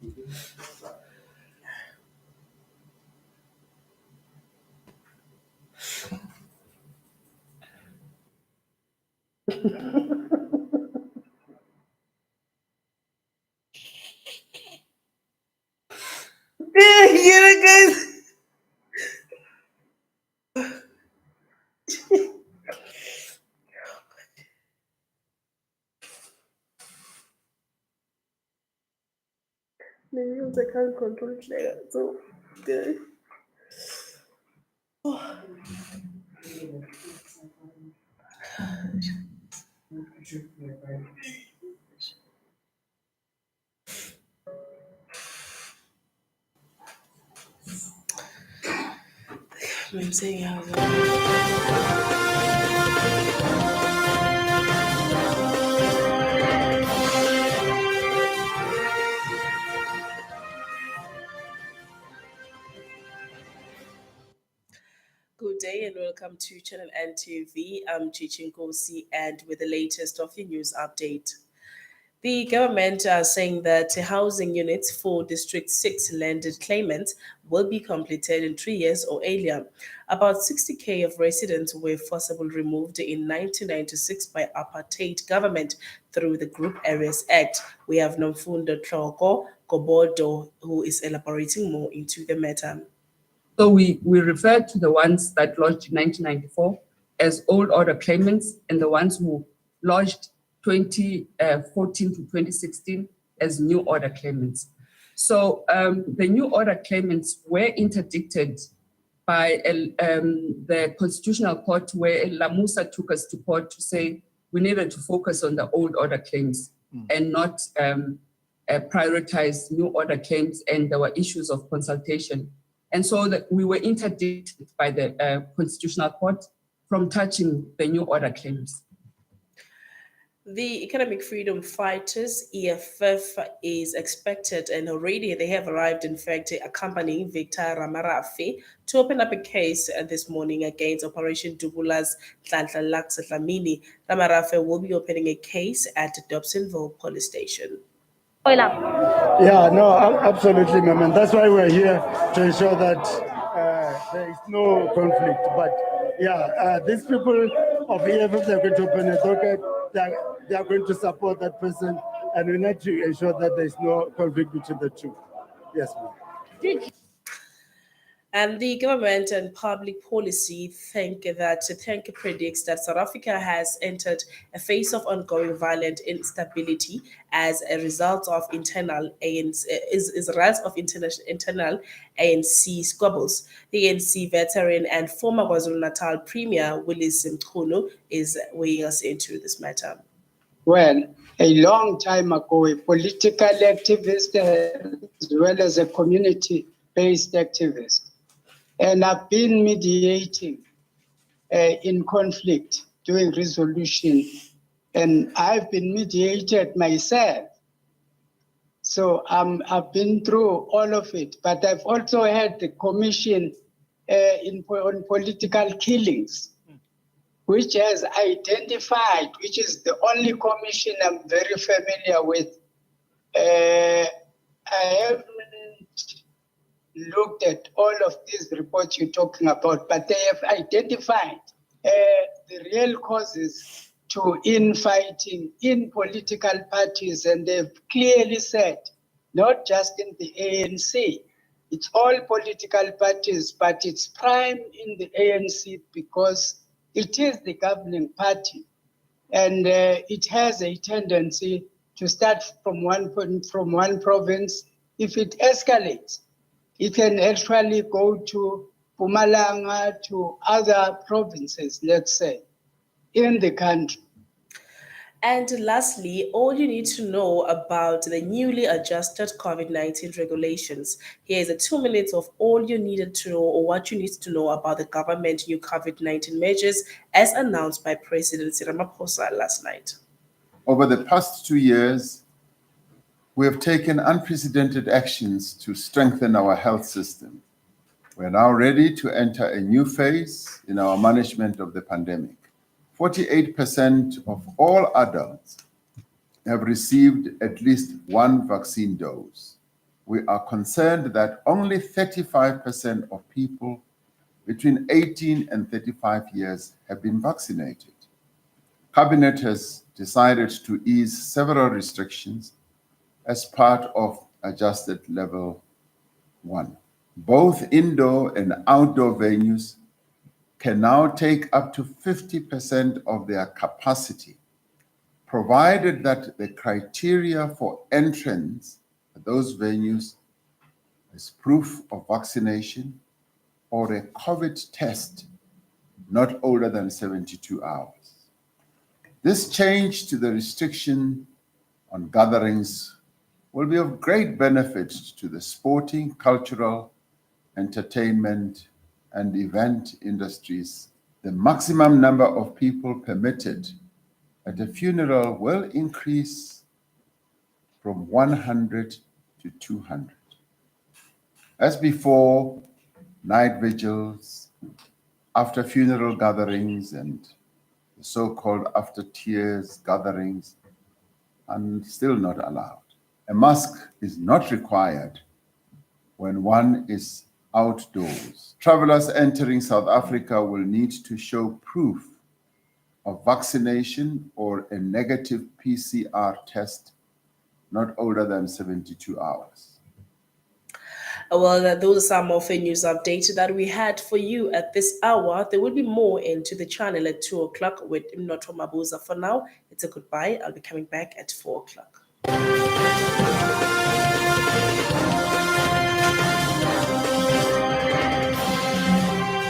Yeah, guys. Maybe I can't control it like that. So, yeah. I'm saying how. Good day and welcome to Channel NTV. I'm Chichin Kosi, and with the latest of the news update. The government are saying that housing units for District 6 landed claimants will be completed in 3 years or earlier. About 60K of residents were forcibly removed in 1996 by apartheid government through the Group Areas Act. We have Nomfundo Tlhoko Gobodo, who is elaborating more into the matter. So we refer to the ones that lodged in 1994 as old order claimants and the ones who lodged 2014 to 2016 as new order claimants. So the new order claimants were interdicted by the Constitutional Court, where Lamusa took us to court to say we needed to focus on the old order claims and not prioritize new order claims, and there were issues of consultation. And so that we were interdicted by the Constitutional Court from touching the new order claims. The Economic Freedom Fighters, EFF, is expected, and already they have arrived, in fact, accompanying Victor Ramarafe to open up a case this morning against Operation Dubula's Nhlanhla Lux. Ramarafe will be opening a case at Dobsonville Police Station. Yeah, no, absolutely, ma'am. And that's why we're here to ensure that there is no conflict. But yeah, these people of EFF, they're going to open a docket, they are going to support that person, and we need to ensure that there is no conflict between the two. Yes, ma'am. And the government and public policy predicts that South Africa has entered a phase of ongoing violent instability as a result of internal internal ANC squabbles. The ANC veteran and former KwaZulu-Natal Premier Willis Mchunu is weighing us into this matter. Well, a long time ago, a political activist as well as a community-based activist. And I've been mediating in conflict, doing resolution, and I've been mediated myself. So I've been through all of it, but I've also had the commission on political killings, which has identified, which is the only commission I'm very familiar with. I haven't looked at all of these reports you're talking about, but they have identified the real causes to infighting in political parties, and they've clearly said, not just in the ANC, it's all political parties, but it's prime in the ANC because it is the governing party, and it has a tendency to start from one province. If it escalates, it can actually go to Mpumalanga, to other provinces, let's say, in the country. And lastly, all you need to know about the newly adjusted COVID-19 regulations. Here is 2 minutes of all you needed to know, or what you need to know about the government new COVID-19 measures as announced by President Cyril Ramaphosa last night. Over the past 2 years, we have taken unprecedented actions to strengthen our health system. We are now ready to enter a new phase in our management of the pandemic. 48% of all adults have received at least one vaccine dose. we are concerned that only 35% of people between 18 and 35 years have been vaccinated. Cabinet has decided to ease several restrictions as part of adjusted level 1. Both indoor and outdoor venues can now take up to 50% of their capacity, provided that the criteria for entrance at those venues is proof of vaccination or a COVID test not older than 72 hours. This change to the restriction on gatherings will be of great benefit to the sporting, cultural, entertainment, and event industries. The maximum number of people permitted at a funeral will increase from 100 to 200. As before, night vigils, after funeral gatherings, and the so-called after tears gatherings are still not allowed. A mask is not required when one is outdoors. Travelers entering South Africa will need to show proof of vaccination or a negative PCR test not older than 72 hours. Well, those are some of the news updates that we had for you at this hour. There will be more into the channel at 2 o'clock with Mnotho Mabuza. For now, it's a goodbye. I'll be coming back at 4 o'clock.